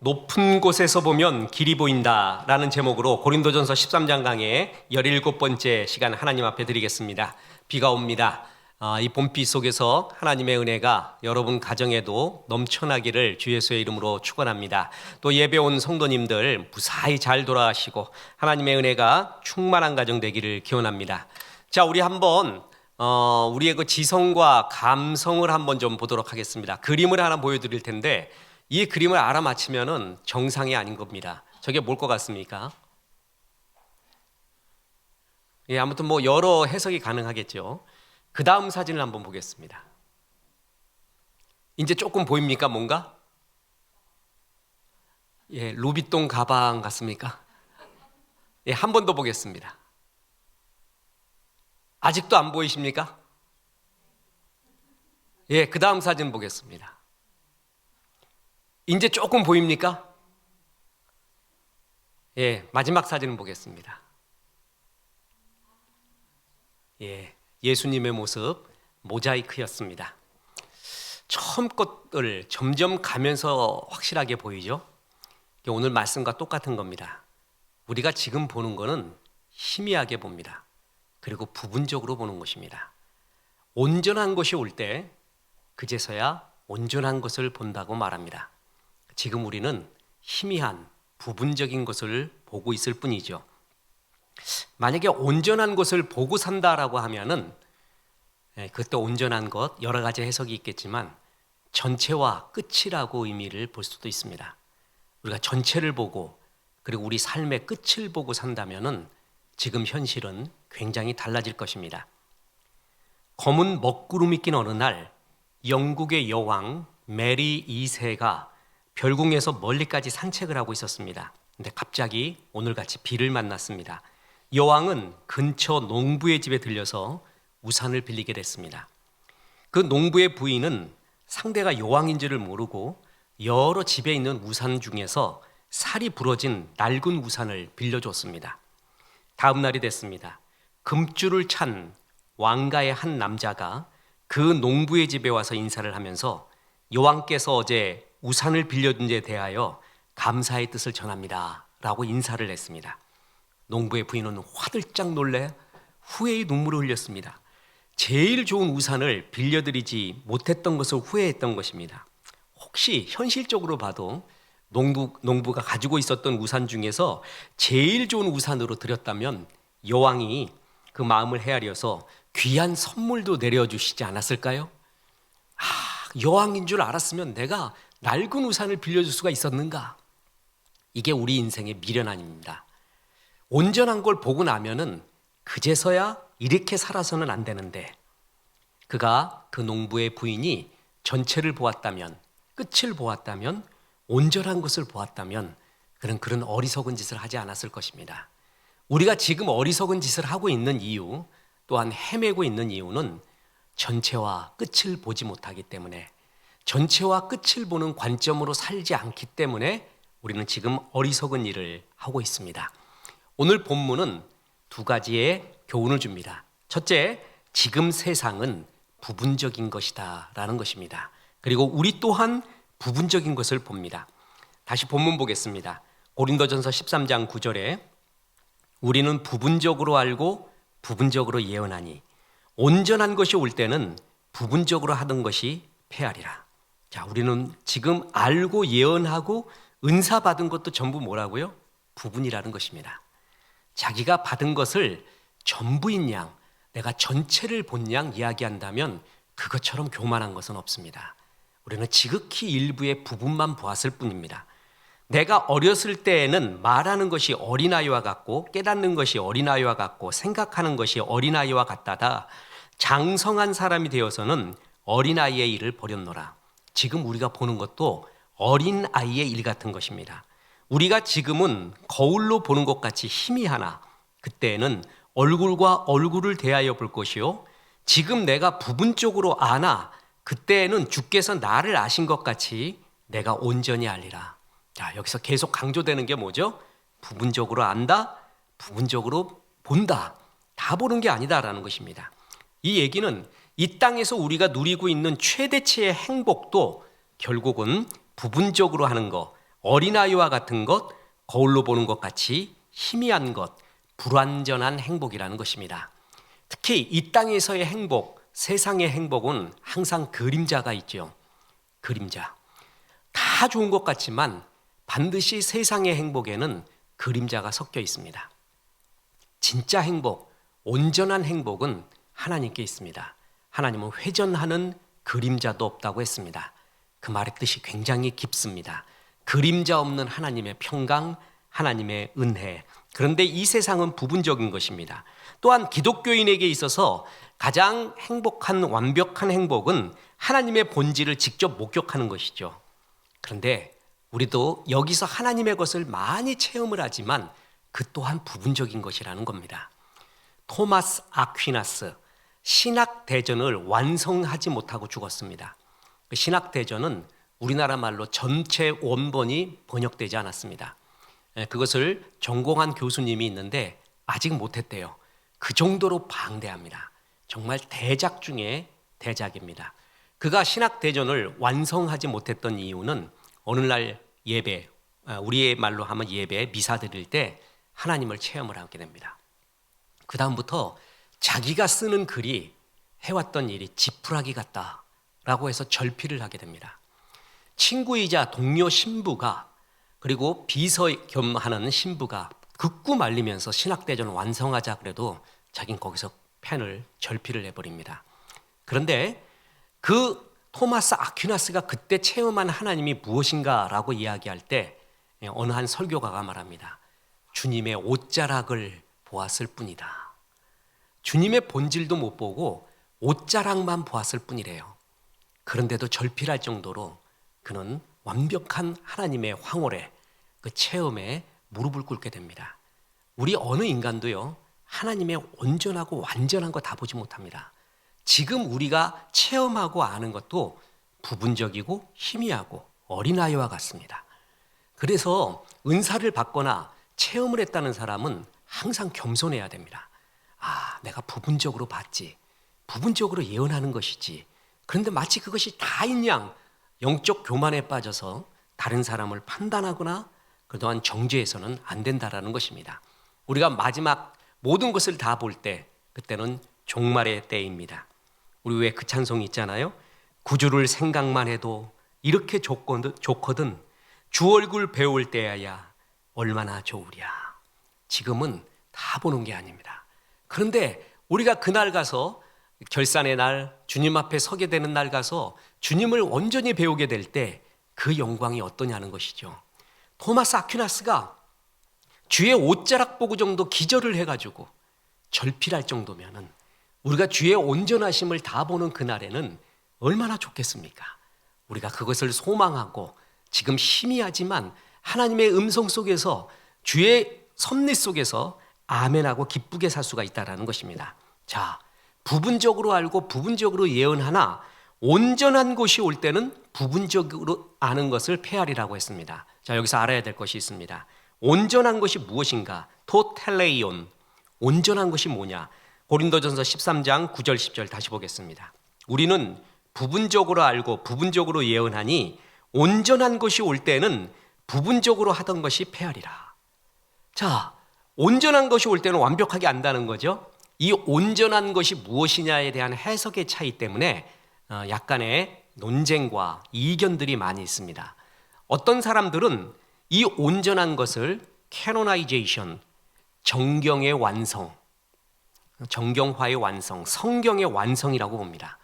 높은 곳에서 보면 길이 보인다 라는 제목으로 고린도전서 13장 강의 17번째 시간 하나님 앞에 드리겠습니다. 비가 옵니다. 이 봄비 속에서 하나님의 은혜가 여러분 가정에도 넘쳐나기를 주 예수의 이름으로 축원합니다. 또 예배 온 성도님들 무사히 잘 돌아가시고 하나님의 은혜가 충만한 가정 되기를 기원합니다. 자, 우리 한번 우리의 그 지성과 감성을 한번 좀 보도록 하겠습니다. 그림을 하나 보여드릴 텐데 이 그림을 알아맞히면은 정상이 아닌 겁니다. 저게 뭘 것 같습니까? 예, 아무튼 뭐 여러 해석이 가능하겠죠. 그 다음 사진을 한번 보겠습니다. 이제 조금 보입니까, 뭔가? 예, 루비통 가방 같습니까? 예, 한 번 더 보겠습니다. 아직도 안 보이십니까? 예, 그 다음 사진 보겠습니다. 이제 조금 보입니까? 예, 마지막 사진을 보겠습니다. 예, 예수님의 모습 모자이크였습니다. 처음 것을 점점 가면서 확실하게 보이죠? 오늘 말씀과 똑같은 겁니다. 우리가 지금 보는 거는 희미하게 봅니다. 그리고 부분적으로 보는 것입니다. 온전한 것이 올 때 그제서야 온전한 것을 본다고 말합니다. 지금 우리는 희미한 부분적인 것을 보고 있을 뿐이죠. 만약에 온전한 것을 보고 산다라고 하면은 그것도 온전한 것 여러 가지 해석이 있겠지만 전체와 끝이라고 의미를 볼 수도 있습니다. 우리가 전체를 보고 그리고 우리 삶의 끝을 보고 산다면은 지금 현실은 굉장히 달라질 것입니다. 검은 먹구름이 낀 어느 날 영국의 여왕 메리 2세가 별궁에서 멀리까지 산책을 하고 있었습니다. 근데 갑자기 오늘같이 비를 만났습니다. 여왕은 근처 농부의 집에 들려서 우산을 빌리게 됐습니다. 그 농부의 부인은 상대가 여왕인 줄을 모르고 여러 집에 있는 우산 중에서 살이 부러진 낡은 우산을 빌려줬습니다. 다음 날이 됐습니다. 금줄을 찬 왕가의 한 남자가 그 농부의 집에 와서 인사를 하면서 여왕께서 어제 우산을 빌려준 데 대하여 감사의 뜻을 전합니다 라고 인사를 했습니다. 농부의 부인은 화들짝 놀래 후회의 눈물을 흘렸습니다. 제일 좋은 우산을 빌려드리지 못했던 것을 후회했던 것입니다. 혹시 현실적으로 봐도 농부가 가지고 있었던 우산 중에서 제일 좋은 우산으로 드렸다면 여왕이 그 마음을 헤아려서 귀한 선물도 내려주시지 않았을까요? 여왕인 줄 알았으면 내가 낡은 우산을 빌려줄 수가 있었는가? 이게 우리 인생의 미련 아닙니다. 온전한 걸 보고 나면은 그제서야 이렇게 살아서는 안 되는데 그가 그 농부의 부인이 전체를 보았다면 끝을 보았다면 온전한 것을 보았다면 그런 어리석은 짓을 하지 않았을 것입니다. 우리가 지금 어리석은 짓을 하고 있는 이유 또한 헤매고 있는 이유는 전체와 끝을 보지 못하기 때문에 전체와 끝을 보는 관점으로 살지 않기 때문에 우리는 지금 어리석은 일을 하고 있습니다. 오늘 본문은 두 가지의 교훈을 줍니다. 첫째, 지금 세상은 부분적인 것이다 라는 것입니다. 그리고 우리 또한 부분적인 것을 봅니다. 다시 본문 보겠습니다. 고린도전서 13장 9절에 우리는 부분적으로 알고 부분적으로 예언하니 온전한 것이 올 때는 부분적으로 하던 것이 패하리라. 자, 우리는 지금 알고 예언하고 은사 받은 것도 전부 뭐라고요? 부분이라는 것입니다. 자기가 받은 것을 전부인 양, 내가 전체를 본 양 이야기한다면 그것처럼 교만한 것은 없습니다. 우리는 지극히 일부의 부분만 보았을 뿐입니다. 내가 어렸을 때에는 말하는 것이 어린아이와 같고 깨닫는 것이 어린아이와 같고 생각하는 것이 어린아이와 같다다 장성한 사람이 되어서는 어린아이의 일을 버렸노라. 지금 우리가 보는 것도 어린아이의 일 같은 것입니다. 우리가 지금은 거울로 보는 것 같이 희미하나 그때는 얼굴과 얼굴을 대하여 볼 것이요 지금 내가 부분적으로 아나 그때는 주께서 나를 아신 것 같이 내가 온전히 알리라. 자, 여기서 계속 강조되는 게 뭐죠? 부분적으로 안다, 부분적으로 본다. 다 보는 게 아니다라는 것입니다. 이 얘기는 이 땅에서 우리가 누리고 있는 최대치의 행복도 결국은 부분적으로 하는 거, 어린아이와 같은 것, 거울로 보는 것 같이 희미한 것, 불완전한 행복이라는 것입니다. 특히 이 땅에서의 행복, 세상의 행복은 항상 그림자가 있죠. 그림자. 다 좋은 것 같지만 반드시 세상의 행복에는 그림자가 섞여 있습니다. 진짜 행복, 온전한 행복은 하나님께 있습니다. 하나님은 회전하는 그림자도 없다고 했습니다. 그 말의 뜻이 굉장히 깊습니다. 그림자 없는 하나님의 평강, 하나님의 은혜. 그런데 이 세상은 부분적인 것입니다. 또한 기독교인에게 있어서 가장 행복한 완벽한 행복은 하나님의 본질을 직접 목격하는 것이죠. 그런데 우리도 여기서 하나님의 것을 많이 체험을 하지만 그 또한 부분적인 것이라는 겁니다. 토마스 아퀴나스, 신학대전을 완성하지 못하고 죽었습니다. 그 신학대전은 우리나라 말로 전체 원본이 번역되지 않았습니다. 그것을 전공한 교수님이 있는데 아직 못했대요. 그 정도로 방대합니다. 정말 대작 중에 대작입니다. 그가 신학대전을 완성하지 못했던 이유는 오늘날 예배, 우리의 말로 하면 예배, 미사 드릴 때 하나님을 체험을 하게 됩니다. 그 다음부터 자기가 쓰는 글이 해왔던 일이 지푸라기 같다라고 해서 절필을 하게 됩니다. 친구이자 동료 신부가 그리고 비서 겸하는 신부가 극구 말리면서 신학대전 완성하자 그래도 자기는 거기서 펜을 절필을 해버립니다. 그런데 그 토마스 아퀴나스가 그때 체험한 하나님이 무엇인가라고 이야기할 때 어느 한 설교가가 말합니다. 주님의 옷자락을 보았을 뿐이다. 주님의 본질도 못 보고 옷자락만 보았을 뿐이래요. 그런데도 절필할 정도로 그는 완벽한 하나님의 황홀에 그 체험에 무릎을 꿇게 됩니다. 우리 어느 인간도요, 하나님의 온전하고 완전한 거 다 보지 못합니다. 지금 우리가 체험하고 아는 것도 부분적이고 희미하고 어린아이와 같습니다. 그래서 은사를 받거나 체험을 했다는 사람은 항상 겸손해야 됩니다. 내가 부분적으로 봤지. 부분적으로 예언하는 것이지. 그런데 마치 그것이 다인 양 영적 교만에 빠져서 다른 사람을 판단하거나 그동안 정죄해서는 안 된다라는 것입니다. 우리가 마지막 모든 것을 다 볼 때 그때는 종말의 때입니다. 우리 왜 그 찬송이 있잖아요. 구주를 생각만 해도 이렇게 좋거든 주 얼굴 배울 때야 얼마나 좋으랴. 지금은 다 보는 게 아닙니다. 그런데 우리가 그날 가서 결산의 날, 주님 앞에 서게 되는 날 가서 주님을 온전히 배우게 될 때 그 영광이 어떠냐는 것이죠. 토마스 아퀴나스가 주의 옷자락 보고 정도 기절을 해가지고 절필할 정도면은 우리가 주의 온전하심을 다 보는 그날에는 얼마나 좋겠습니까? 우리가 그것을 소망하고 지금 희미하지만 하나님의 음성 속에서 주의 섭리 속에서 아멘하고 기쁘게 살 수가 있다는 것입니다. 자, 부분적으로 알고 부분적으로 예언하나 온전한 것이 올 때는 부분적으로 아는 것을 페아리라고 했습니다. 자, 여기서 알아야 될 것이 있습니다. 온전한 것이 무엇인가? 토텔레이온. 온전한 것이 뭐냐? 고린도전서 13장 9절 10절 다시 보겠습니다. 우리는 부분적으로 알고 부분적으로 예언하니 온전한 것이 올 때는 부분적으로 하던 것이 페아리라. 자, 온전한 것이 올 때는 완벽하게 안다는 거죠. 이 온전한 것이 무엇이냐에 대한 해석의 차이 때문에 약간의 논쟁과 이견들이 많이 있습니다. 어떤 사람들은 이 온전한 것을 캐노나이제이션, 정경의 완성, 정경화의 완성, 성경의 완성이라고 봅니다.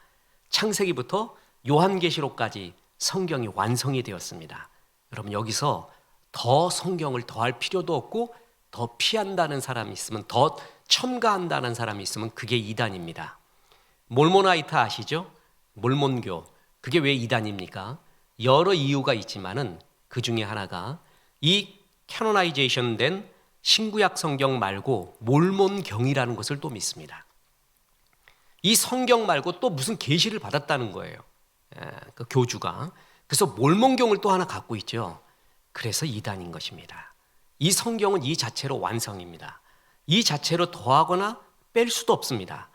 창세기부터 요한계시록까지 성경이 완성이 되었습니다. 여러분 여기서 더 성경을 더할 필요도 없고 더 피한다는 사람이 있으면 더 첨가한다는 사람이 있으면 그게 이단입니다. 몰모나이트 아시죠? 몰몬교. 그게 왜 이단입니까? 여러 이유가 있지만은 그 중에 하나가 이 캐노나이제이션 된 신구약 성경 말고 몰몬경이라는 것을 또 믿습니다. 이 성경 말고 또 무슨 계시를 받았다는 거예요. 그 교주가. 그래서 몰몬경을 또 하나 갖고 있죠. 그래서 이단인 것입니다. 이 성경은 이 자체로 완성입니다. 이 자체로 더하거나 뺄 수도 없습니다.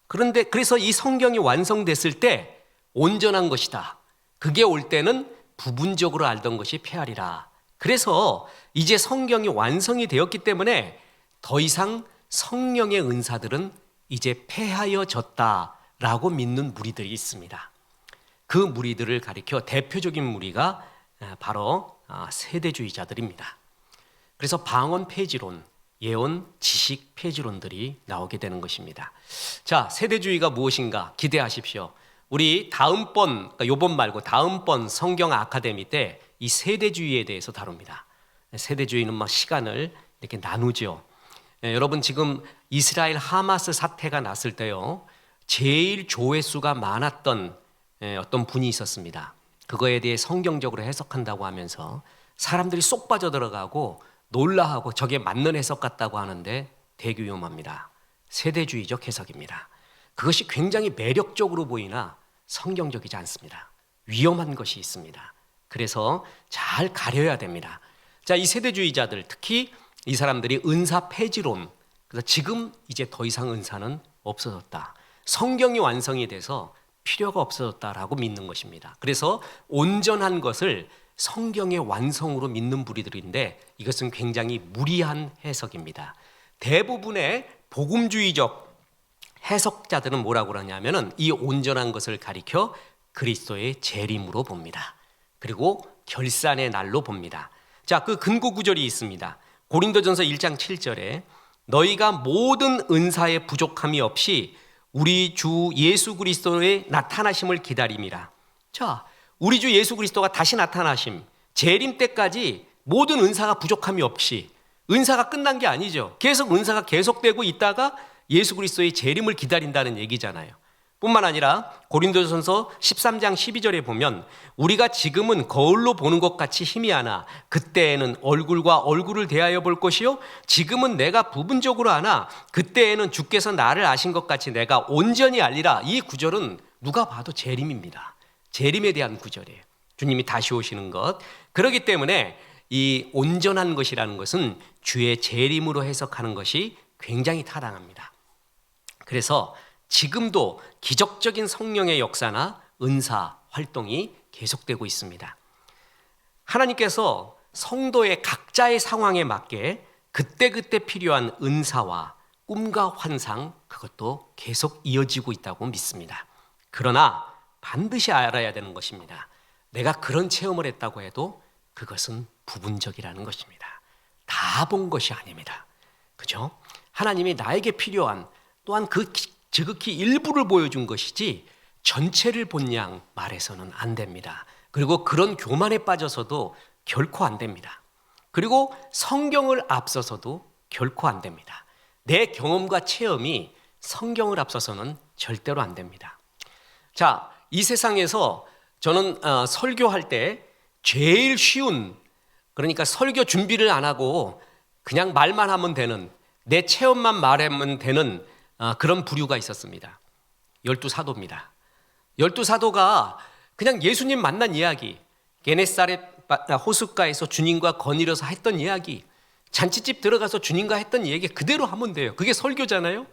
그런데 그래서 이 성경이 완성됐을 때 온전한 것이다. 그게 올 때는 부분적으로 알던 것이 페아리라. 그래서 이제 성경이 완성이 되었기 때문에 더 이상 성령의 은사들은 이제 폐하여졌다라고 믿는 무리들이 있습니다. 그 무리들을 가리켜 대표적인 무리가 바로 세대주의자들입니다. 그래서 방언 폐지론, 예언, 지식 폐지론들이 나오게 되는 것입니다. 자, 세대주의가 무엇인가 기대하십시오. 우리 다음번, 요번 말고 다음번 성경 아카데미 때 이 세대주의에 대해서 다룹니다. 세대주의는 막 시간을 이렇게 나누죠. 여러분 지금 이스라엘 하마스 사태가 났을 때요, 제일 조회수가 많았던 어떤 분이 있었습니다. 그거에 대해 성경적으로 해석한다고 하면서 사람들이 쏙 빠져들어가고 놀라하고 저게 맞는 해석 같다고 하는데 되게 위험합니다. 세대주의적 해석입니다. 그것이 굉장히 매력적으로 보이나 성경적이지 않습니다. 위험한 것이 있습니다. 그래서 잘 가려야 됩니다. 자, 이 세대주의자들, 특히 이 사람들이 은사 폐지론, 그래서 지금 이제 더 이상 은사는 없어졌다, 성경이 완성이 돼서 필요가 없어졌다라고 믿는 것입니다. 그래서 온전한 것을 성경의 완성으로 믿는 무리들인데 이것은 굉장히 무리한 해석입니다. 대부분의 복음주의적 해석자들은 뭐라고 그러냐면은 이 온전한 것을 가리켜 그리스도의 재림으로 봅니다. 그리고 결산의 날로 봅니다. 자, 그 근거 구절이 있습니다. 고린도전서 1장 7절에 너희가 모든 은사의 부족함이 없이 우리 주 예수 그리스도의 나타나심을 기다림이라. 자, 우리 주 예수 그리스도가 다시 나타나심, 재림 때까지 모든 은사가 부족함이 없이, 은사가 끝난 게 아니죠. 계속 은사가 계속되고 있다가 예수 그리스도의 재림을 기다린다는 얘기잖아요. 뿐만 아니라 고린도전서 13장 12절에 보면 우리가 지금은 거울로 보는 것 같이 희미하나 그때에는 얼굴과 얼굴을 대하여 볼 것이요 지금은 내가 부분적으로 아나 그때에는 주께서 나를 아신 것 같이 내가 온전히 알리라. 이 구절은 누가 봐도 재림입니다. 재림에 대한 구절이에요. 주님이 다시 오시는 것. 그렇기 때문에 이 온전한 것이라는 것은 주의 재림으로 해석하는 것이 굉장히 타당합니다. 그래서 지금도 기적적인 성령의 역사나 은사 활동이 계속되고 있습니다. 하나님께서 성도의 각자의 상황에 맞게 그때그때 필요한 은사와 꿈과 환상, 그것도 계속 이어지고 있다고 믿습니다. 그러나 반드시 알아야 되는 것입니다. 내가 그런 체험을 했다고 해도 그것은 부분적이라는 것입니다. 다 본 것이 아닙니다. 그죠? 하나님이 나에게 필요한 또한 그 지극히 일부를 보여준 것이지 전체를 본 양 말해서는 안 됩니다. 그리고 그런 교만에 빠져서도 결코 안 됩니다. 그리고 성경을 앞서서도 결코 안 됩니다. 내 경험과 체험이 성경을 앞서서는 절대로 안 됩니다. 자, 이 세상에서 저는 설교할 때 제일 쉬운, 그러니까 설교 준비를 안 하고 그냥 말만 하면 되는, 내 체험만 말하면 되는 그런 부류가 있었습니다. 12사도입니다. 12사도가 그냥 예수님 만난 이야기, 게네사렛 호숫가에서 주님과 거닐어서 했던 이야기, 잔치집 들어가서 주님과 했던 얘기 그대로 하면 돼요. 그게 설교잖아요.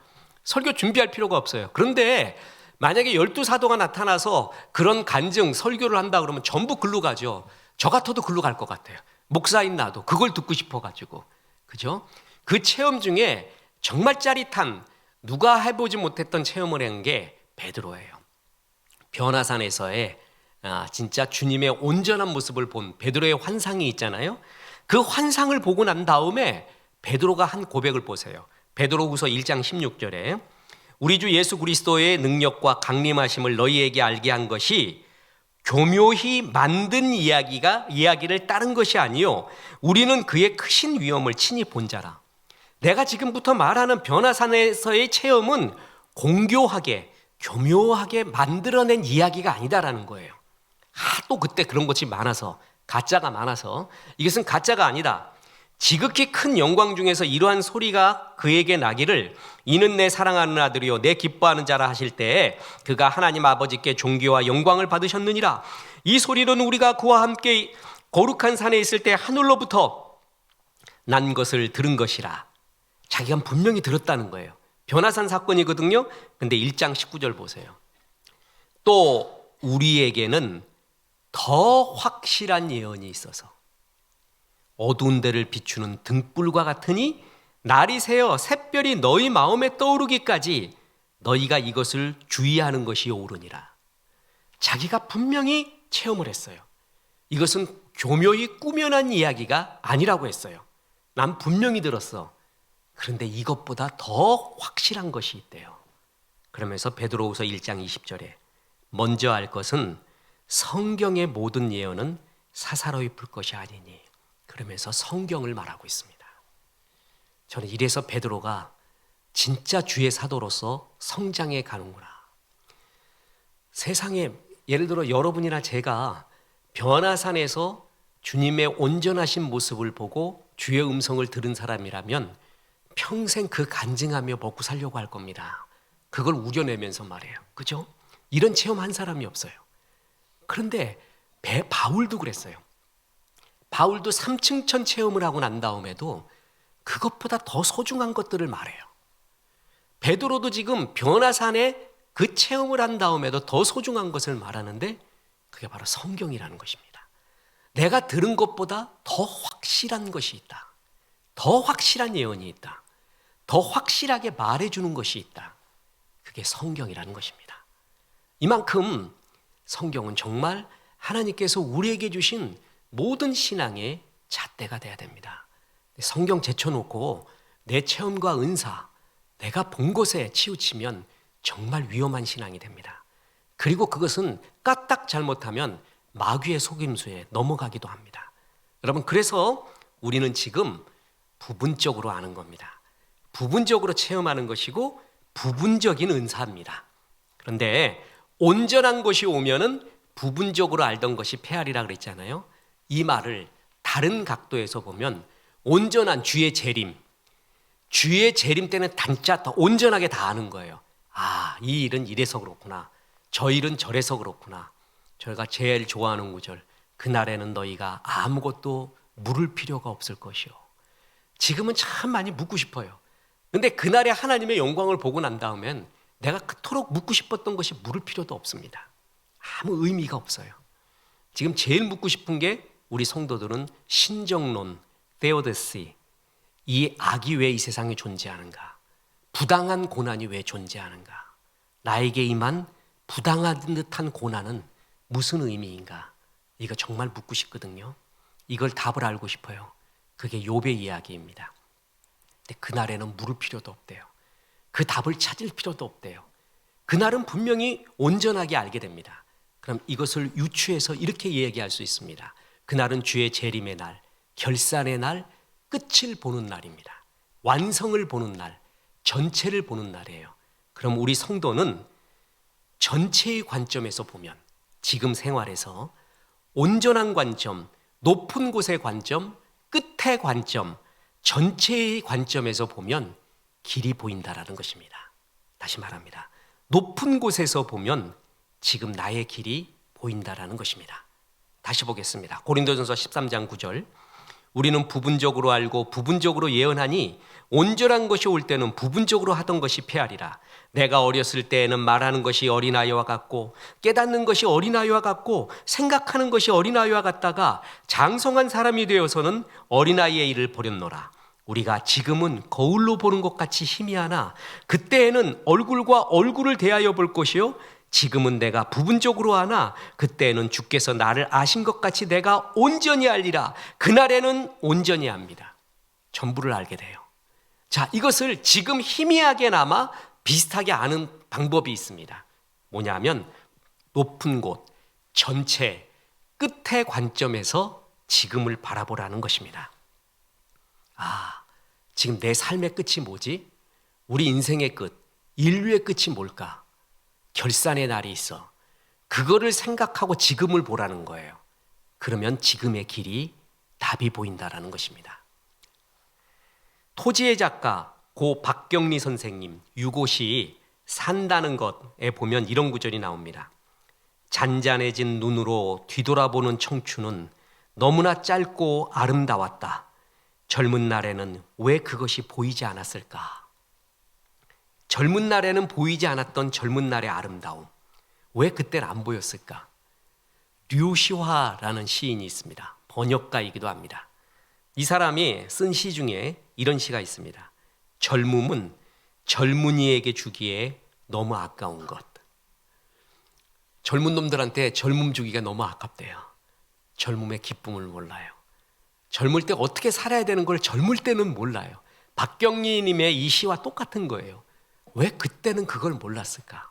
설교 준비할 필요가 없어요. 그런데 만약에 12사도가 나타나서 그런 간증, 설교를 한다 그러면 전부 글로 가죠. 저 같아도 글로 갈 것 같아요. 목사인 나도 그걸 듣고 싶어가지고. 그죠? 그 체험 중에 정말 짜릿한, 누가 해보지 못했던 체험을 한 게 베드로예요. 변화산에서의 진짜 주님의 온전한 모습을 본 베드로의 환상이 있잖아요. 그 환상을 보고 난 다음에 베드로가 한 고백을 보세요. 베드로후서 1장 16절에 우리 주 예수 그리스도의 능력과 강림하심을 너희에게 알게 한 것이 교묘히 만든 이야기를 따른 것이 아니요 우리는 그의 크신 위엄을 친히 본 자라. 내가 지금부터 말하는 변화산에서의 체험은 공교하게 교묘하게 만들어낸 이야기가 아니다라는 거예요. 또 그때 그런 것이 많아서, 가짜가 많아서 이것은 가짜가 아니다. 지극히 큰 영광 중에서 이러한 소리가 그에게 나기를 이는 내 사랑하는 아들이요 내 기뻐하는 자라 하실 때에 그가 하나님 아버지께 존귀와 영광을 받으셨느니라. 이 소리는 우리가 그와 함께 거룩한 산에 있을 때 하늘로부터 난 것을 들은 것이라. 자기가 분명히 들었다는 거예요. 변화산 사건이거든요. 근데 1장 19절 보세요. 또 우리에게는 더 확실한 예언이 있어서, 어두운 데를 비추는 등불과 같으니 날이 새어 샛별이 너희 마음에 떠오르기까지 너희가 이것을 주의하는 것이 옳으니라. 자기가 분명히 체험을 했어요. 이것은 교묘히 꾸며낸 이야기가 아니라고 했어요. 난 분명히 들었어. 그런데 이것보다 더 확실한 것이 있대요. 그러면서 베드로후서 1장 20절에 먼저 알 것은 성경의 모든 예언은 사사로이 풀 것이 아니니, 그러면서 성경을 말하고 있습니다. 저는 이래서 베드로가 진짜 주의 사도로서 성장해 가는구나. 세상에 예를 들어 여러분이나 제가 변화산에서 주님의 온전하신 모습을 보고 주의 음성을 들은 사람이라면 평생 그 간증하며 먹고 살려고 할 겁니다. 그걸 우겨내면서 말해요. 그죠? 이런 체험한 사람이 없어요. 그런데 바울도 그랬어요. 바울도 삼층천 체험을 하고 난 다음에도 그것보다 더 소중한 것들을 말해요. 베드로도 지금 변화산에 그 체험을 한 다음에도 더 소중한 것을 말하는데 그게 바로 성경이라는 것입니다. 내가 들은 것보다 더 확실한 것이 있다. 더 확실한 예언이 있다. 더 확실하게 말해주는 것이 있다. 그게 성경이라는 것입니다. 이만큼 성경은 정말 하나님께서 우리에게 주신 모든 신앙의 잣대가 돼야 됩니다. 성경 제쳐놓고 내 체험과 은사, 내가 본 것에 치우치면 정말 위험한 신앙이 됩니다. 그리고 그것은 까딱 잘못하면 마귀의 속임수에 넘어가기도 합니다. 여러분, 그래서 우리는 지금 부분적으로 아는 겁니다. 부분적으로 체험하는 것이고 부분적인 은사입니다. 그런데 온전한 것이 오면은 부분적으로 알던 것이 폐하리라 그랬잖아요. 이 말을 다른 각도에서 보면 온전한 주의 재림 때는 단짜 더 온전하게 다 아는 거예요. 아, 이 일은 이래서 그렇구나. 저 일은 저래서 그렇구나. 저희가 제일 좋아하는 구절, 그날에는 너희가 아무것도 물을 필요가 없을 것이요. 지금은 참 많이 묻고 싶어요. 근데 그날에 하나님의 영광을 보고 난 다음엔 내가 그토록 묻고 싶었던 것이 물을 필요도 없습니다. 아무 의미가 없어요. 지금 제일 묻고 싶은 게 우리 성도들은 신정론, theodicy, 이 악이 왜 이 세상에 존재하는가? 부당한 고난이 왜 존재하는가? 나에게 임한 부당한 듯한 고난은 무슨 의미인가? 이거 정말 묻고 싶거든요. 이걸 답을 알고 싶어요. 그게 욥의 이야기입니다. 근데 그날에는 물을 필요도 없대요. 그 답을 찾을 필요도 없대요. 그날은 분명히 온전하게 알게 됩니다. 그럼 이것을 유추해서 이렇게 이야기할 수 있습니다. 그날은 주의 재림의 날, 결산의 날, 끝을 보는 날입니다. 완성을 보는 날, 전체를 보는 날이에요. 그럼 우리 성도는 전체의 관점에서 보면 지금 생활에서 온전한 관점, 높은 곳의 관점, 끝의 관점, 전체의 관점에서 보면 길이 보인다라는 것입니다. 다시 말합니다. 높은 곳에서 보면 지금 나의 길이 보인다라는 것입니다. 다시 보겠습니다. 고린도전서 13장 9절. 우리는 부분적으로 알고 부분적으로 예언하니 온전한 것이 올 때는 부분적으로 하던 것이 폐하리라. 내가 어렸을 때에는 말하는 것이 어린아이와 같고 깨닫는 것이 어린아이와 같고 생각하는 것이 어린아이와 같다가 장성한 사람이 되어서는 어린아이의 일을 버렸노라. 우리가 지금은 거울로 보는 것 같이 희미하나 그때에는 얼굴과 얼굴을 대하여 볼 것이요 지금은 내가 부분적으로 아나 그때에는 주께서 나를 아신 것 같이 내가 온전히 알리라. 그날에는 온전히 압니다. 전부를 알게 돼요. 자, 이것을 지금 희미하게나마 비슷하게 아는 방법이 있습니다. 뭐냐면 높은 곳, 전체, 끝의 관점에서 지금을 바라보라는 것입니다. 아, 지금 내 삶의 끝이 뭐지? 우리 인생의 끝, 인류의 끝이 뭘까? 결산의 날이 있어. 그거를 생각하고 지금을 보라는 거예요. 그러면 지금의 길이 답이 보인다라는 것입니다. 토지의 작가 고 박경리 선생님 유고시 산다는 것에 보면 이런 구절이 나옵니다. 잔잔해진 눈으로 뒤돌아보는 청춘은 너무나 짧고 아름다웠다. 젊은 날에는 왜 그것이 보이지 않았을까? 젊은 날에는 보이지 않았던 젊은 날의 아름다움, 왜 그때는 안 보였을까? 류시화라는 시인이 있습니다. 번역가이기도 합니다. 이 사람이 쓴 시 중에 이런 시가 있습니다. 젊음은 젊은이에게 주기에 너무 아까운 것. 젊은 놈들한테 젊음 주기가 너무 아깝대요. 젊음의 기쁨을 몰라요. 젊을 때 어떻게 살아야 되는 걸 젊을 때는 몰라요. 박경리님의 이 시와 똑같은 거예요. 왜 그때는 그걸 몰랐을까?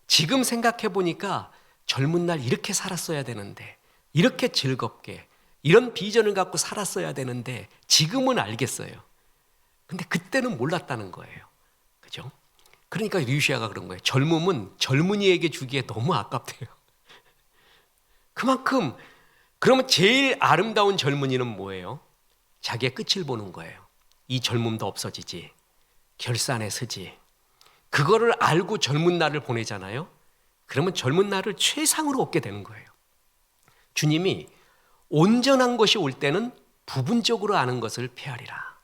지금 생각해 보니까 젊은 날 이렇게 살았어야 되는데, 이렇게 즐겁게 이런 비전을 갖고 살았어야 되는데 지금은 알겠어요. 근데 그때는 몰랐다는 거예요. 그죠? 그러니까 류시아가 그런 거예요. 젊음은 젊은이에게 주기에 너무 아깝대요. 그만큼 그러면 제일 아름다운 젊은이는 뭐예요? 자기의 끝을 보는 거예요. 이 젊음도 없어지지, 결산에 서지. 그거를 알고 젊은 날을 보내잖아요. 그러면 젊은 날을 최상으로 얻게 되는 거예요. 주님이 온전한 것이 올 때는 부분적으로 아는 것을 피하리라.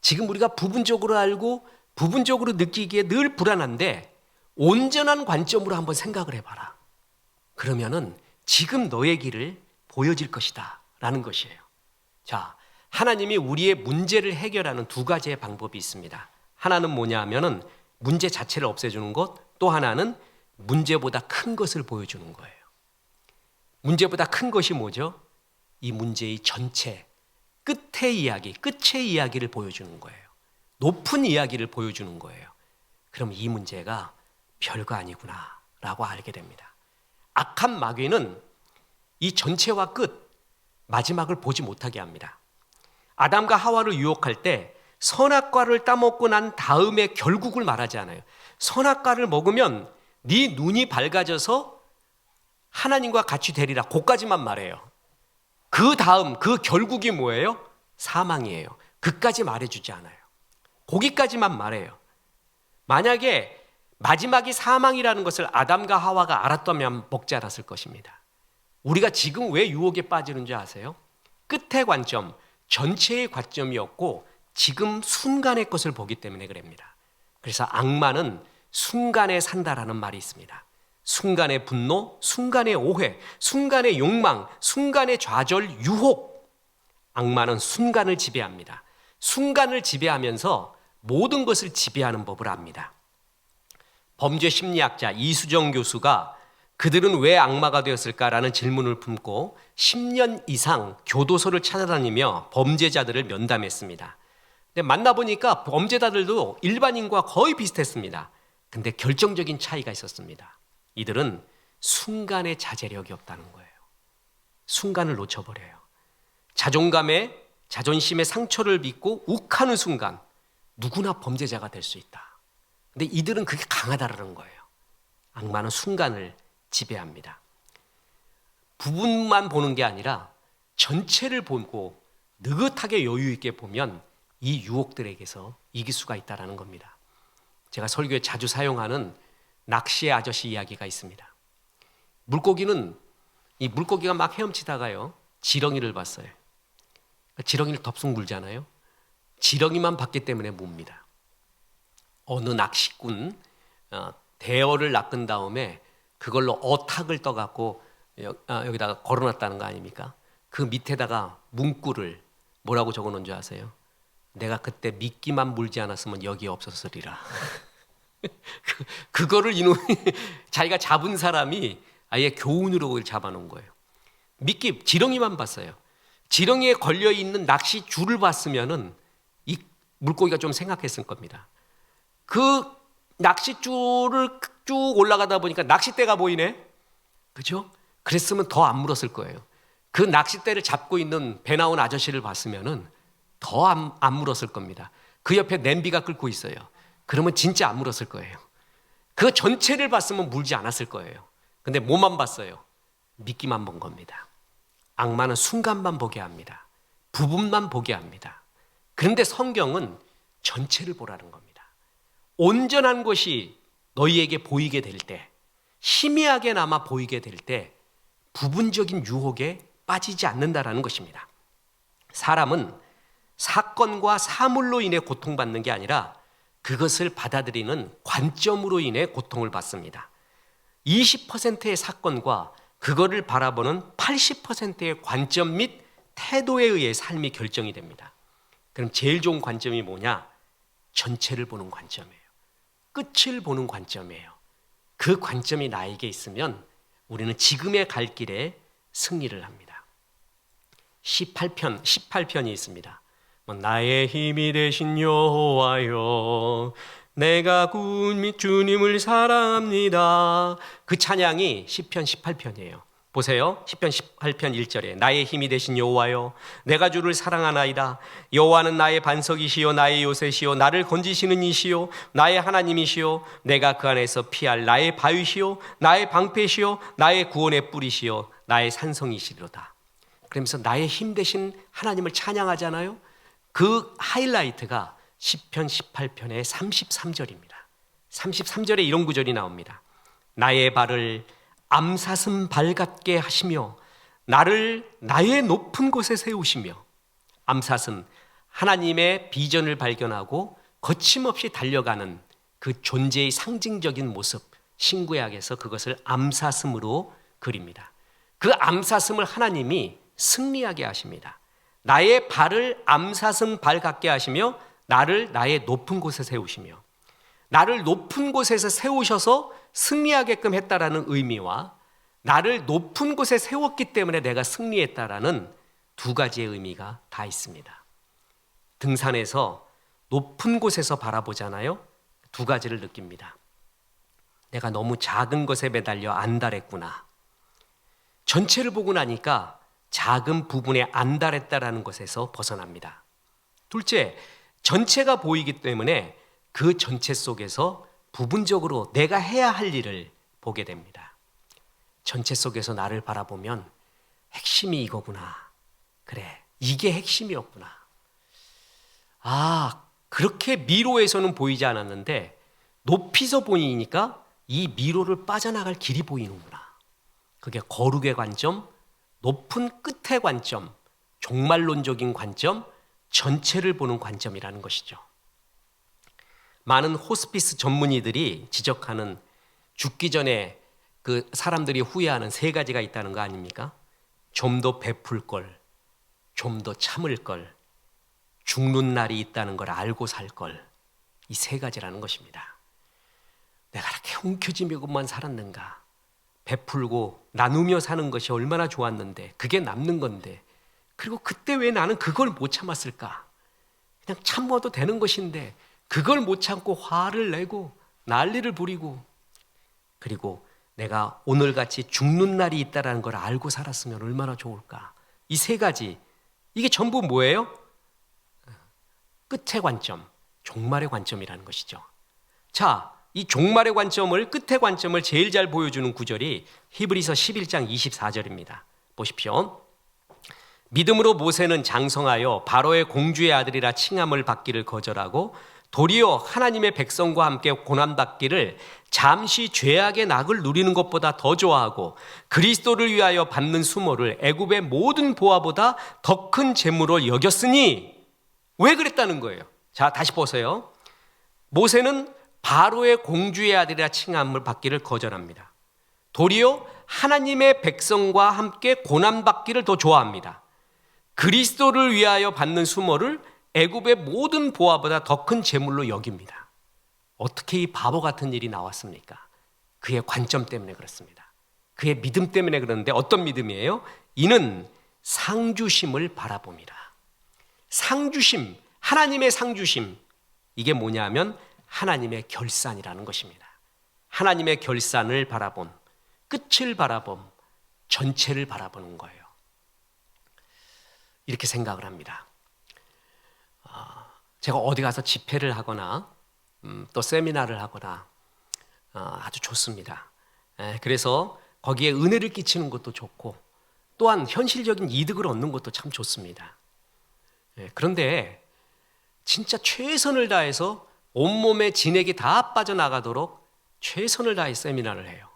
지금 우리가 부분적으로 알고 부분적으로 느끼기에 늘 불안한데 온전한 관점으로 한번 생각을 해봐라. 그러면은 지금 너의 길을 보여질 것이다 라는 것이에요. 자, 하나님이 우리의 문제를 해결하는 두 가지의 방법이 있습니다. 하나는 뭐냐 하면은 문제 자체를 없애주는 것, 또 하나는 문제보다 큰 것을 보여주는 거예요. 문제보다 큰 것이 뭐죠? 이 문제의 전체, 끝의 이야기, 끝의 이야기를 보여주는 거예요. 높은 이야기를 보여주는 거예요. 그럼 이 문제가 별거 아니구나 라고 알게 됩니다. 악한 마귀는 이 전체와 끝, 마지막을 보지 못하게 합니다. 아담과 하와를 유혹할 때 선악과를 따먹고 난 다음에 결국을 말하지 않아요. 선악과를 먹으면 네 눈이 밝아져서 하나님과 같이 되리라, 그까지만 말해요. 그 다음, 그 결국이 뭐예요? 사망이에요. 그까지 말해주지 않아요. 거기까지만 말해요. 만약에 마지막이 사망이라는 것을 아담과 하와가 알았다면 먹지 않았을 것입니다. 우리가 지금 왜 유혹에 빠지는 줄 아세요? 끝의 관점, 전체의 관점이었고 지금 순간의 것을 보기 때문에 그럽니다. 그래서 악마는 순간에 산다라는 말이 있습니다. 순간의 분노, 순간의 오해, 순간의 욕망, 순간의 좌절, 유혹. 악마는 순간을 지배합니다. 순간을 지배하면서 모든 것을 지배하는 법을 압니다. 범죄 심리학자 이수정 교수가 그들은 왜 악마가 되었을까라는 질문을 품고 10년 이상 교도소를 찾아다니며 범죄자들을 면담했습니다. 근데 만나보니까 범죄자들도 일반인과 거의 비슷했습니다. 근데 결정적인 차이가 있었습니다. 이들은 순간의 자제력이 없다는 거예요. 순간을 놓쳐버려요. 자존감에, 자존심에 상처를 입고 욱하는 순간 누구나 범죄자가 될 수 있다. 근데 이들은 그게 강하다는 거예요. 악마는 순간을 지배합니다. 부분만 보는 게 아니라 전체를 보고 느긋하게 여유 있게 보면 이 유혹들에게서 이길 수가 있다는 겁니다. 제가 설교에 자주 사용하는 낚시의 아저씨 이야기가 있습니다. 물고기가 막 헤엄치다가요, 지렁이를 봤어요. 지렁이를 덥석 물잖아요. 지렁이만 봤기 때문에 뭡니다. 어느 낚시꾼 대어를 낚은 다음에 그걸로 어탁을 떠갖고 여기다가 걸어놨다는 거 아닙니까? 그 밑에다가 문구를 뭐라고 적어놓은 줄 아세요? 내가 그때 미끼만 물지 않았으면 여기에 없었으리라. 그거를 이놈이 자기가 잡은 사람이 아예 교훈으로 그걸 잡아놓은 거예요. 미끼, 지렁이만 봤어요. 지렁이에 걸려있는 낚시 줄을 봤으면은 이 물고기가 좀 생각했을 겁니다. 그 낚싯줄을 쭉 올라가다 보니까 낚싯대가 보이네? 그죠? 그랬으면 더 안 물었을 거예요. 그 낚싯대를 잡고 있는 배 나온 아저씨를 봤으면은 더 안 물었을 겁니다. 그 옆에 냄비가 끓고 있어요. 그러면 진짜 안 물었을 거예요. 그 전체를 봤으면 물지 않았을 거예요. 근데 뭐만 봤어요? 미끼만 본 겁니다. 악마는 순간만 보게 합니다. 부분만 보게 합니다. 그런데 성경은 전체를 보라는 겁니다. 온전한 것이 너희에게 보이게 될 때, 희미하게나마 보이게 될 때 부분적인 유혹에 빠지지 않는다라는 것입니다. 사람은 사건과 사물로 인해 고통받는 게 아니라 그것을 받아들이는 관점으로 인해 고통을 받습니다. 20%의 사건과 그거를 바라보는 80%의 관점 및 태도에 의해 삶이 결정이 됩니다. 그럼 제일 좋은 관점이 뭐냐? 전체를 보는 관점이에요. 끝을 보는 관점이에요. 그 관점이 나에게 있으면 우리는 지금의 갈 길에 승리를 합니다. 18편이 있습니다. 나의 힘이 되신 여호와여, 내가 군 주님을 사랑합니다. 그 찬양이 시편 18편이에요. 보세요. 시편 18편 1절에 나의 힘이 되신 여호와여, 내가 주를 사랑하나이다. 여호와는 나의 반석이시요 나의 요새시요 나를 건지시는 이시요 나의 하나님이시요 내가 그 안에서 피할 나의 바위시요 나의 방패시요 나의 구원의 뿌리시요 나의 산성이시로다. 그러면서 나의 힘 되신 하나님을 찬양하잖아요. 그 하이라이트가 시편 18편의 33절입니다. 33절에 이런 구절이 나옵니다. 나의 발을 암사슴 발 같게 하시며 나를 나의 높은 곳에 세우시며. 암사슴, 하나님의 비전을 발견하고 거침없이 달려가는 그 존재의 상징적인 모습, 신구약에서 그것을 암사슴으로 그립니다. 그 암사슴을 하나님이 승리하게 하십니다. 나의 발을 암사슴 발 같게 하시며 나를 나의 높은 곳에 세우시며. 나를 높은 곳에서 세우셔서 승리하게끔 했다라는 의미와 나를 높은 곳에 세웠기 때문에 내가 승리했다라는 두 가지의 의미가 다 있습니다. 등산에서 높은 곳에서 바라보잖아요. 두 가지를 느낍니다. 내가 너무 작은 것에 매달려 안달했구나. 전체를 보고 나니까 작은 부분에 안달했다라는 것에서 벗어납니다. 둘째, 전체가 보이기 때문에 그 전체 속에서 부분적으로 내가 해야 할 일을 보게 됩니다. 전체 속에서 나를 바라보면 핵심이 이거구나. 그래, 이게 핵심이었구나. 아, 그렇게 미로에서는 보이지 않았는데 높이서 보이니까 이 미로를 빠져나갈 길이 보이는구나. 그게 거룩의 관점, 높은 끝의 관점, 종말론적인 관점, 전체를 보는 관점이라는 것이죠. 많은 호스피스 전문의들이 지적하는 죽기 전에 그 사람들이 후회하는 세 가지가 있다는 거 아닙니까? 좀 더 베풀 걸, 좀 더 참을 걸, 죽는 날이 있다는 걸 알고 살 걸. 이 세 가지라는 것입니다. 내가 이렇게 움켜쥐며만 살았는가? 베풀고 나누며 사는 것이 얼마나 좋았는데, 그게 남는 건데, 그리고 그때 왜 나는 그걸 못 참았을까? 그냥 참아도 되는 것인데 그걸 못 참고 화를 내고 난리를 부리고, 그리고 내가 오늘같이 죽는 날이 있다는 걸 알고 살았으면 얼마나 좋을까? 이 세 가지, 이게 전부 뭐예요? 끝의 관점, 종말의 관점이라는 것이죠. 자, 이 종말의 관점을, 끝의 관점을 제일 잘 보여주는 구절이 히브리서 11장 24절입니다. 보십시오. 믿음으로 모세는 장성하여 바로의 공주의 아들이라 칭함을 받기를 거절하고 도리어 하나님의 백성과 함께 고난받기를 잠시 죄악의 낙을 누리는 것보다 더 좋아하고 그리스도를 위하여 받는 수모를 애굽의 모든 보화보다 더 큰 재물로 여겼으니. 왜 그랬다는 거예요? 자, 다시 보세요. 모세는 바로의 공주의 아들이라 칭함을 받기를 거절합니다. 도리어 하나님의 백성과 함께 고난받기를 더 좋아합니다. 그리스도를 위하여 받는 수모를 애굽의 모든 보화보다 더 큰 재물로 여깁니다. 어떻게 이 바보 같은 일이 나왔습니까? 그의 관점 때문에 그렇습니다. 그의 믿음 때문에 그러는데 어떤 믿음이에요? 이는 상주심을 바라봅니다. 상주심, 하나님의 상주심, 이게 뭐냐면 하나님의 결산이라는 것입니다. 하나님의 결산을 바라봄, 끝을 바라봄, 전체를 바라보는 거예요. 이렇게 생각을 합니다. 제가 어디 가서 집회를 하거나 또 세미나를 하거나 아주 좋습니다. 그래서 거기에 은혜를 끼치는 것도 좋고 또한 현실적인 이득을 얻는 것도 참 좋습니다. 그런데 진짜 최선을 다해서 온몸에 진액이 다 빠져나가도록 최선을 다해 세미나를 해요.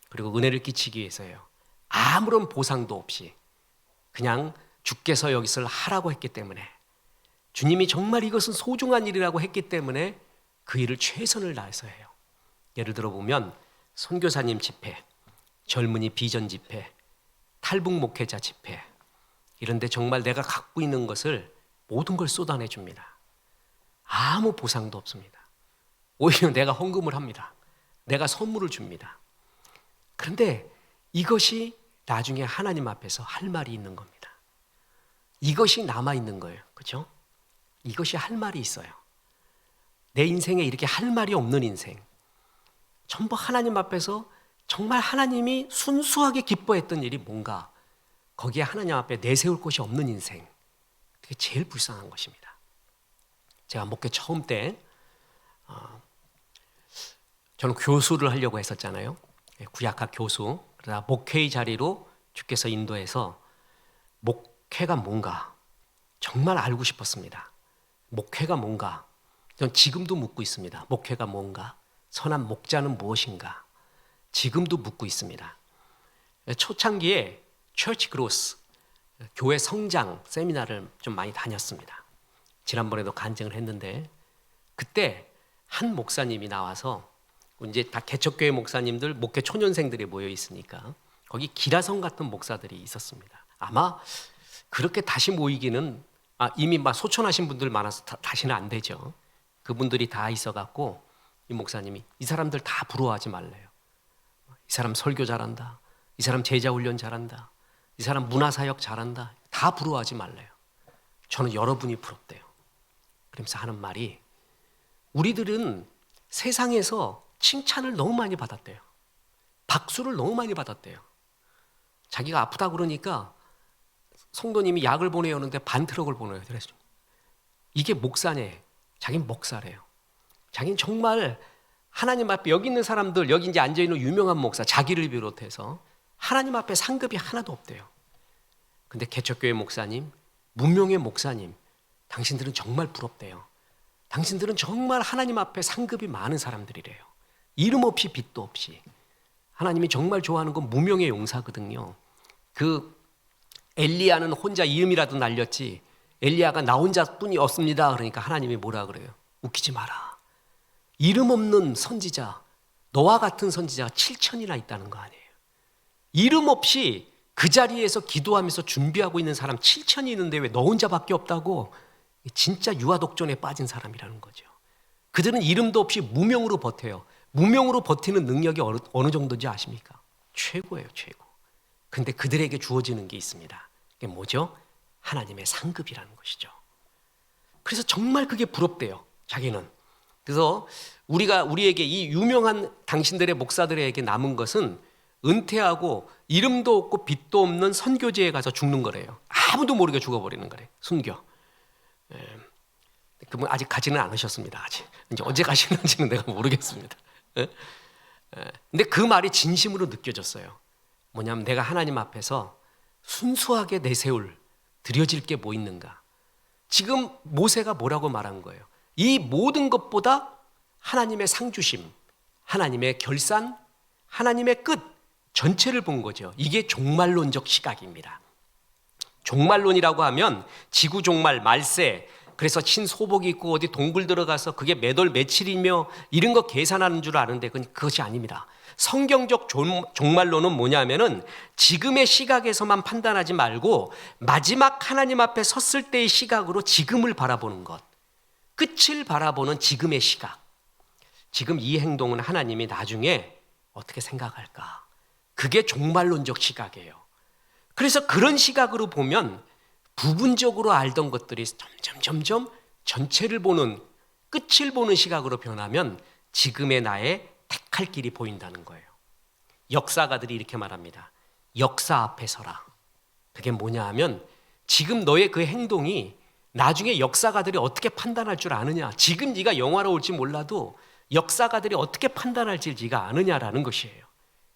그리고 은혜를 끼치기 위해서요. 아무런 보상도 없이 그냥 주께서 여기서 하라고 했기 때문에, 주님이 정말 이것은 소중한 일이라고 했기 때문에 그 일을 최선을 다해서 해요. 예를 들어 보면 선교사님 집회, 젊은이 비전 집회, 탈북 목회자 집회, 이런데 정말 내가 갖고 있는 것을 모든 걸 쏟아내 줍니다. 아무 보상도 없습니다. 오히려 내가 헌금을 합니다. 내가 선물을 줍니다. 그런데 이것이 나중에 하나님 앞에서 할 말이 있는 겁니다. 이것이 남아있는 거예요. 그렇죠? 이것이 할 말이 있어요. 내 인생에 이렇게 할 말이 없는 인생, 전부 하나님 앞에서 정말 하나님이 순수하게 기뻐했던 일이 뭔가, 거기에 하나님 앞에 내세울 곳이 없는 인생, 그게 제일 불쌍한 것입니다. 제가 목회 처음 때 저는 교수를 하려고 했었잖아요. 구약학 교수. 그러다 목회의 자리로 주께서 인도해서 목회가 뭔가 정말 알고 싶었습니다. 목회가 뭔가, 전 지금도 묻고 있습니다. 목회가 뭔가, 선한 목자는 무엇인가, 지금도 묻고 있습니다. 초창기에 처치 그로스, 교회 성장 세미나를 좀 많이 다녔습니다. 지난번에도 간증을 했는데, 그때 한 목사님이 나와서, 이제 다 개척교회 목사님들, 목회 초년생들이 모여 있으니까 거기 기라성 같은 목사들이 있었습니다. 아마 그렇게 다시 모이기는, 이미 막 소천하신 분들 많아서 다시는 안 되죠. 그분들이 다 있어갖고 이 목사님이 이 사람들 다 부러워하지 말래요. 이 사람 설교 잘한다, 이 사람 제자 훈련 잘한다, 이 사람 문화사역 잘한다, 다 부러워하지 말래요. 저는 여러분이 부럽대요. 그러면서 하는 말이, 우리들은 세상에서 칭찬을 너무 많이 받았대요. 박수를 너무 많이 받았대요. 자기가 아프다 그러니까 성도님이 약을 보내야 하는데 반 트럭을 보내요. 그래서 이게 목사네. 자기는 목사래요. 자기는 정말 하나님 앞에, 여기 있는 사람들, 여기 이제 앉아있는 유명한 목사, 자기를 비롯해서 하나님 앞에 상급이 하나도 없대요. 근데 개척교회 목사님, 무명의 목사님, 당신들은 정말 부럽대요. 당신들은 정말 하나님 앞에 상급이 많은 사람들이래요. 이름 없이 빚도 없이. 하나님이 정말 좋아하는 건 무명의 용사거든요. 그 엘리야는 혼자 이름이라도 날렸지, 엘리야가 나 혼자뿐이 없습니다. 그러니까 하나님이 뭐라 그래요? 웃기지 마라. 이름 없는 선지자, 너와 같은 선지자가 7천이나 있다는 거 아니에요. 이름 없이 그 자리에서 기도하면서 준비하고 있는 사람 7천이 있는데 왜 너 혼자밖에 없다고? 진짜 유아독존에 빠진 사람이라는 거죠. 그들은 이름도 없이 무명으로 버텨요. 무명으로 버티는 능력이 어느 정도인지 아십니까? 최고예요, 최고. 근데 그들에게 주어지는 게 있습니다. 그게 뭐죠? 하나님의 상급이라는 것이죠. 그래서 정말 그게 부럽대요, 자기는. 그래서 우리에게 이 유명한 당신들의 목사들에게 남은 것은 은퇴하고 이름도 없고 빚도 없는 선교지에 가서 죽는 거래요. 아무도 모르게 죽어버리는 거래요. 순교. 그분 아직 가지는 않으셨습니다. 아직. 이제 언제 가시는지는 내가 모르겠습니다. 근데 그 말이 진심으로 느껴졌어요. 뭐냐면, 내가 하나님 앞에서 순수하게 내세울, 드려질 게 뭐 있는가. 지금 모세가 뭐라고 말한 거예요? 이 모든 것보다 하나님의 상주심, 하나님의 결산, 하나님의 끝 전체를 본 거죠. 이게 종말론적 시각입니다. 종말론이라고 하면 지구 종말, 말세, 그래서 신소복이 있고 어디 동굴 들어가서 그게 몇 월 며칠이며 이런 거 계산하는 줄 아는데 그것이 아닙니다. 성경적 종말론은 뭐냐면은 지금의 시각에서만 판단하지 말고 마지막 하나님 앞에 섰을 때의 시각으로 지금을 바라보는 것, 끝을 바라보는 지금의 시각. 지금 이 행동은 하나님이 나중에 어떻게 생각할까? 그게 종말론적 시각이에요. 그래서 그런 시각으로 보면 부분적으로 알던 것들이 점점 전체를 보는, 끝을 보는 시각으로 변하면 지금의 나의 택할 길이 보인다는 거예요. 역사가들이 이렇게 말합니다. 역사 앞에 서라. 그게 뭐냐 하면, 지금 너의 그 행동이 나중에 역사가들이 어떻게 판단할 줄 아느냐. 지금 네가 영화로울지 몰라도 역사가들이 어떻게 판단할지 네가 아느냐라는 것이에요.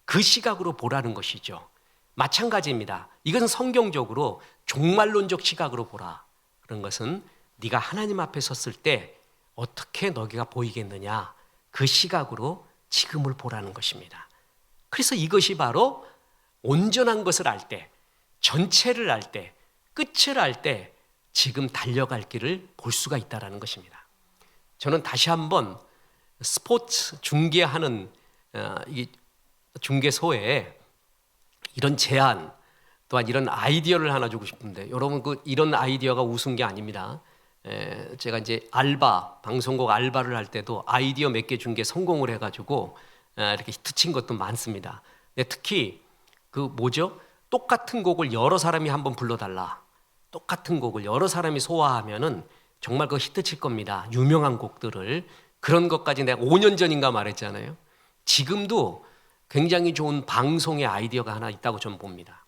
그 시각으로 보라는 것이죠. 마찬가지입니다. 이것은 성경적으로 종말론적 시각으로 보라. 그런 것은 네가 하나님 앞에 섰을 때 어떻게 너희가 보이겠느냐, 그 시각으로 지금을 보라는 것입니다. 그래서 이것이 바로 온전한 것을 알 때, 전체를 알 때, 끝을 알 때 지금 달려갈 길을 볼 수가 있다는 것입니다. 저는 다시 한번 스포츠 중계하는 이 중계소에 이런 제안, 또한 이런 아이디어를 하나 주고 싶은데, 여러분 이런 아이디어가 우스운 게 아닙니다. 제가 이제 방송국 알바를 할 때도 아이디어 몇 개 준 게 성공을 해가지고 이렇게 히트친 것도 많습니다. 근데 특히 똑같은 곡을 여러 사람이 한번 불러달라. 똑같은 곡을 여러 사람이 소화하면은 정말 그거 히트칠 겁니다. 유명한 곡들을. 그런 것까지 내가 5년 전인가 말했잖아요. 지금도 굉장히 좋은 방송의 아이디어가 하나 있다고 저는 봅니다.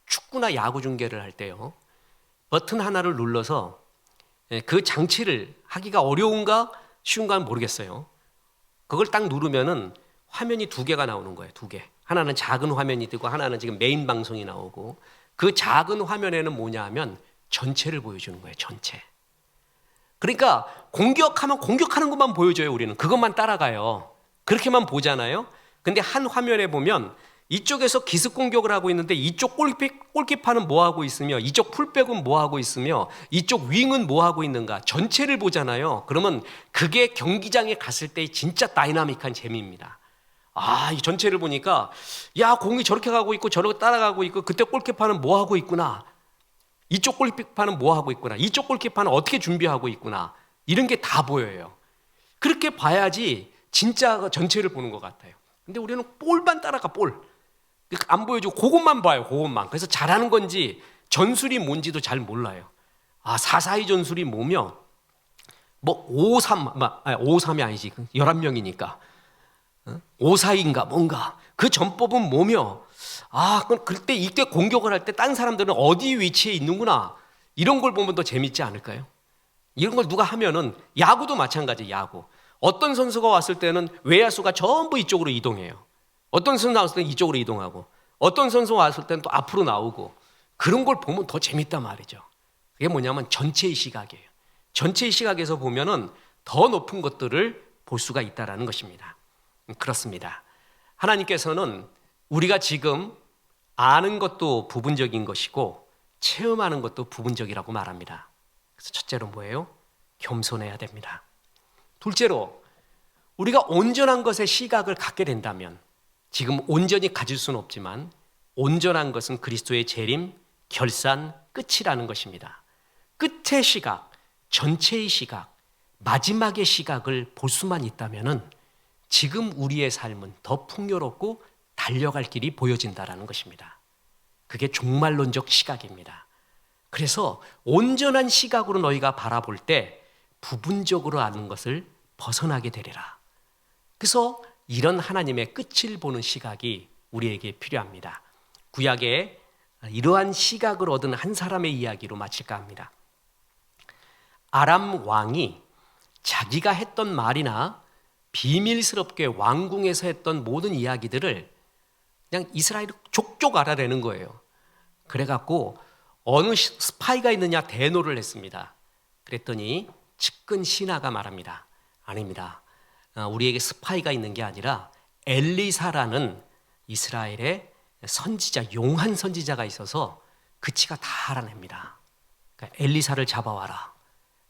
축구나 야구 중계를 할 때요, 버튼 하나를 눌러서 그 장치를 하기가 어려운가 쉬운가는 모르겠어요. 그걸 딱 누르면은 화면이 두 개가 나오는 거예요. 두 개. 하나는 작은 화면이 뜨고 하나는 지금 메인 방송이 나오고, 그 작은 화면에는 뭐냐 하면 전체를 보여주는 거예요. 전체. 그러니까 공격하면 공격하는 것만 보여줘요. 우리는 그것만 따라가요. 그렇게만 보잖아요. 근데 한 화면에 보면 이쪽에서 기습 공격을 하고 있는데 이쪽 골키퍼는 뭐 하고 있으며 이쪽 풀백은 뭐 하고 있으며 이쪽 윙은 뭐 하고 있는가 전체를 보잖아요. 그러면 그게 경기장에 갔을 때 진짜 다이나믹한 재미입니다. 이 전체를 보니까 야, 공이 저렇게 가고 있고 저렇게 따라가고 있고 그때 골키퍼는 뭐 하고 있구나. 이쪽 골키퍼는 뭐 하고 있구나. 이쪽 골키퍼는 어떻게 준비하고 있구나. 이런 게 다 보여요. 그렇게 봐야지 진짜 전체를 보는 것 같아요. 근데 우리는 볼만 따라가, 볼. 안 보여주고 그것만 봐요. 그것만. 그래서 잘하는 건지 전술이 뭔지도 잘 몰라요. 4-4-2 전술이 뭐며 5-3이 아니지. 11명이니까. 5-4-2인가 뭔가. 그 전법은 뭐며 그때 이때 공격을 할 때 딴 사람들은 어디 위치에 있는구나. 이런 걸 보면 더 재밌지 않을까요? 이런 걸 누가 하면은 야구도 마찬가지. 야구. 어떤 선수가 왔을 때는 외야수가 전부 이쪽으로 이동해요. 어떤 선수 나왔을 때는 이쪽으로 이동하고 어떤 선수가 왔을 때는 또 앞으로 나오고, 그런 걸 보면 더 재밌단 말이죠. 그게 뭐냐면 전체의 시각이에요. 전체의 시각에서 보면은 더 높은 것들을 볼 수가 있다라는 것입니다. 그렇습니다. 하나님께서는 우리가 지금 아는 것도 부분적인 것이고 체험하는 것도 부분적이라고 말합니다. 그래서 첫째로 뭐예요? 겸손해야 됩니다. 둘째로 우리가 온전한 것의 시각을 갖게 된다면, 지금 온전히 가질 수는 없지만 온전한 것은 그리스도의 재림, 결산, 끝이라는 것입니다. 끝의 시각, 전체의 시각, 마지막의 시각을 볼 수만 있다면은 지금 우리의 삶은 더 풍요롭고 달려갈 길이 보여진다라는 것입니다. 그게 종말론적 시각입니다. 그래서 온전한 시각으로 너희가 바라볼 때 부분적으로 아는 것을 벗어나게 되리라. 그래서 이런 하나님의 끝을 보는 시각이 우리에게 필요합니다. 구약에 이러한 시각을 얻은 한 사람의 이야기로 마칠까 합니다. 아람 왕이 자기가 했던 말이나 비밀스럽게 왕궁에서 했던 모든 이야기들을 그냥 이스라엘이 족족 알아내는 거예요. 그래갖고 어느 스파이가 있느냐 대노를 했습니다. 그랬더니 측근 신하가 말합니다. 아닙니다. 우리에게 스파이가 있는 게 아니라 엘리사라는 이스라엘의 선지자, 용한 선지자가 있어서 그치가 다 알아냅니다. 그러니까 엘리사를 잡아와라.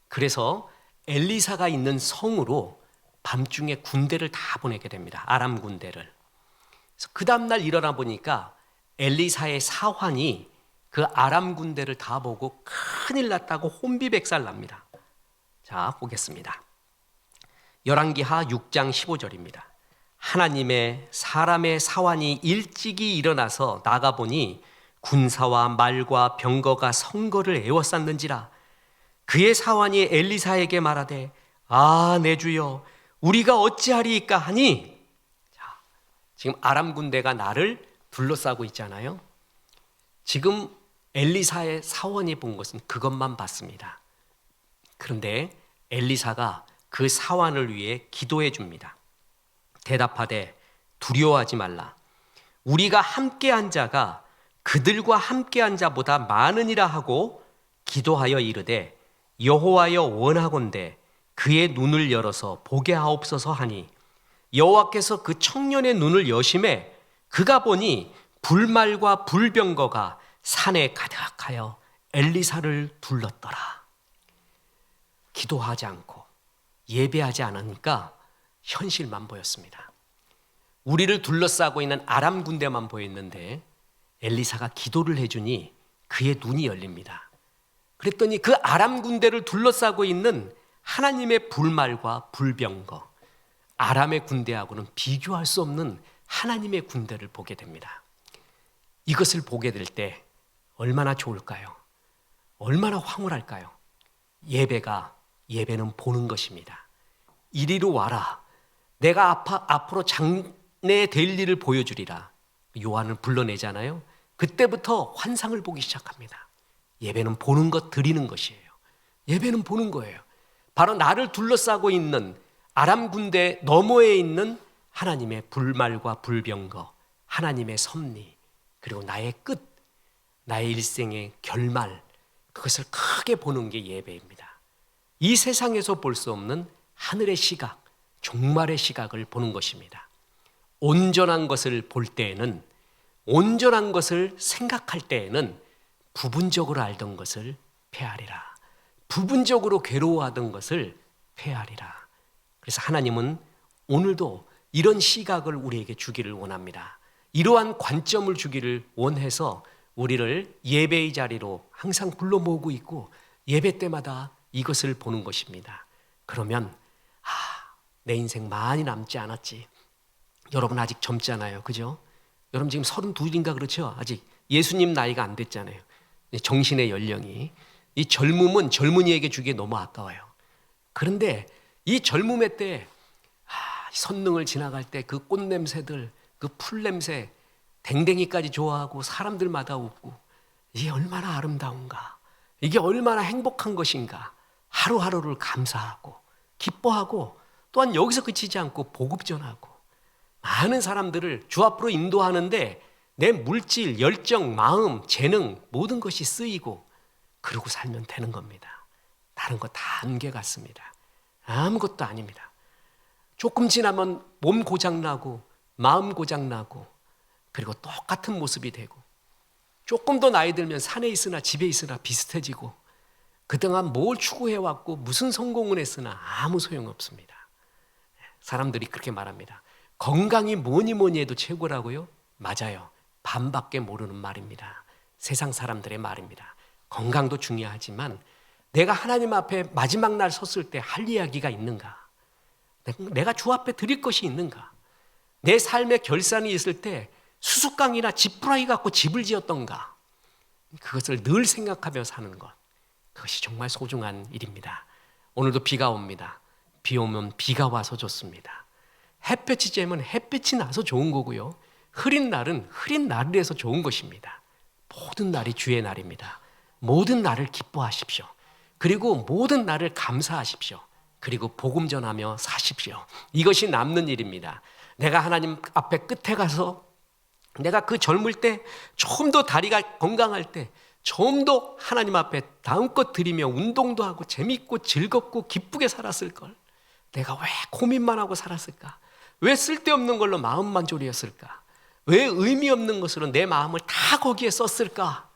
그래서 엘리사가 있는 성으로 밤중에 군대를 다 보내게 됩니다. 아람 군대를. 그래서 그 다음날 일어나 보니까 엘리사의 사환이 그 아람 군대를 다 보고 큰일 났다고 혼비백살 납니다. 자, 보겠습니다. 열왕기하 6장 15절입니다. 하나님의 사람의 사환이 일찍이 일어나서 나가보니 군사와 말과 병거가 성거를 에워쌌는지라. 그의 사환이 엘리사에게 말하되 내 주여 우리가 어찌하리이까 하니. 자, 지금 아람 군대가 나를 둘러싸고 있잖아요. 지금 엘리사의 사원이 본 것은 그것만 봤습니다. 그런데 엘리사가 그 사환을 위해 기도해 줍니다. 대답하되 두려워하지 말라. 우리가 함께한 자가 그들과 함께한 자보다 많으니라 하고 기도하여 이르되 여호와여 원하건대 그의 눈을 열어서 보게 하옵소서 하니, 여호와께서 그 청년의 눈을 여심해 그가 보니 불말과 불병거가 산에 가득하여 엘리사를 둘렀더라. 기도하지 않고 예배하지 않으니까 현실만 보였습니다. 우리를 둘러싸고 있는 아람 군대만 보였는데 엘리사가 기도를 해주니 그의 눈이 열립니다. 그랬더니 그 아람 군대를 둘러싸고 있는 하나님의 불말과 불병거, 아람의 군대하고는 비교할 수 없는 하나님의 군대를 보게 됩니다. 이것을 보게 될 때 얼마나 좋을까요? 얼마나 황홀할까요? 예배는 보는 것입니다. 이리로 와라. 내가 앞으로 장래될 일을 보여주리라. 요한을 불러내잖아요. 그때부터 환상을 보기 시작합니다. 예배는 보는 것, 드리는 것이에요. 예배는 보는 거예요. 바로 나를 둘러싸고 있는 아람 군대 너머에 있는 하나님의 불말과 불병거, 하나님의 섭리, 그리고 나의 끝, 나의 일생의 결말, 그것을 크게 보는 게 예배입니다. 이 세상에서 볼 수 없는 하늘의 시각, 종말의 시각을 보는 것입니다. 온전한 것을 볼 때에는, 온전한 것을 생각할 때에는 부분적으로 알던 것을 폐하리라. 부분적으로 괴로워하던 것을 폐하리라. 그래서 하나님은 오늘도 이런 시각을 우리에게 주기를 원합니다. 이러한 관점을 주기를 원해서 우리를 예배의 자리로 항상 불러 모으고 있고 예배 때마다 이것을 보는 것입니다. 그러면 내 인생 많이 남지 않았지. 여러분 아직 젊잖아요. 그죠? 여러분 지금 32인가 그렇죠? 아직 예수님 나이가 안 됐잖아요. 정신의 연령이. 이 젊음은 젊은이에게 주기에 너무 아까워요. 그런데 이 젊음의 때 선릉을 지나갈 때 그 꽃냄새들, 그 풀냄새, 댕댕이까지 좋아하고 사람들마다 웃고 이게 얼마나 아름다운가, 이게 얼마나 행복한 것인가, 하루하루를 감사하고 기뻐하고 또한 여기서 그치지 않고 복음 전하고 많은 사람들을 주 앞으로 인도하는데 내 물질, 열정, 마음, 재능 모든 것이 쓰이고 그러고 살면 되는 겁니다. 다른 거 다 안개 같습니다. 아무것도 아닙니다. 조금 지나면 몸 고장나고 마음 고장나고 그리고 똑같은 모습이 되고 조금 더 나이 들면 산에 있으나 집에 있으나 비슷해지고 그동안 뭘 추구해왔고 무슨 성공을 했으나 아무 소용없습니다. 사람들이 그렇게 말합니다. 건강이 뭐니 해도 최고라고요? 맞아요. 반밖에 모르는 말입니다. 세상 사람들의 말입니다. 건강도 중요하지만 내가 하나님 앞에 마지막 날 섰을 때 할 이야기가 있는가? 내가 주 앞에 드릴 것이 있는가? 내 삶의 결산이 있을 때 수수깡이나 지푸라기 갖고 집을 지었던가? 그것을 늘 생각하며 사는 것, 그것이 정말 소중한 일입니다. 오늘도 비가 옵니다. 비 오면 비가 와서 좋습니다. 햇볕이 쬐면 햇빛이 나서 좋은 거고요. 흐린 날은 흐린 날을 해서 좋은 것입니다. 모든 날이 주의 날입니다. 모든 날을 기뻐하십시오. 그리고 모든 날을 감사하십시오. 그리고 복음 전하며 사십시오. 이것이 남는 일입니다. 내가 하나님 앞에 끝에 가서 내가 그 젊을 때 좀 더 다리가 건강할 때 좀 더 하나님 앞에 마음껏 드리며 운동도 하고 재밌고 즐겁고 기쁘게 살았을 걸. 내가 왜 고민만 하고 살았을까? 왜 쓸데없는 걸로 마음만 졸이었을까? 왜 의미 없는 것으로 내 마음을 다 거기에 썼을까?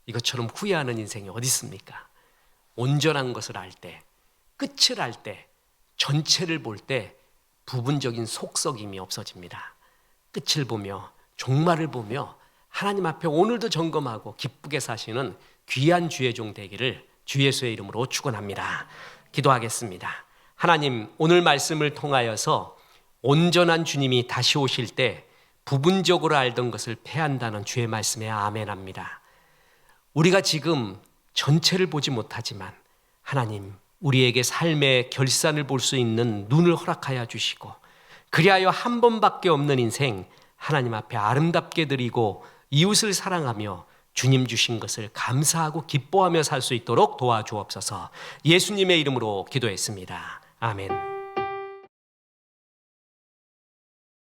이것처럼 후회하는 인생이 어디 있습니까? 온전한 것을 알 때, 끝을 알 때, 전체를 볼 때 부분적인 속썩임이 없어집니다. 끝을 보며 종말을 보며 하나님 앞에 오늘도 점검하고 기쁘게 사시는 귀한 주의 종 되기를 주 예수의 이름으로 축원합니다. 기도하겠습니다. 하나님, 오늘 말씀을 통하여서 온전한 주님이 다시 오실 때 부분적으로 알던 것을 폐한다는 주의 말씀에 아멘합니다. 우리가 지금 전체를 보지 못하지만 하나님, 우리에게 삶의 결산을 볼 수 있는 눈을 허락하여 주시고 그리하여 한 번밖에 없는 인생 하나님 앞에 아름답게 드리고 이웃을 사랑하며 주님 주신 것을 감사하고 기뻐하며 살 수 있도록 도와주옵소서. 예수님의 이름으로 기도했습니다. 아멘.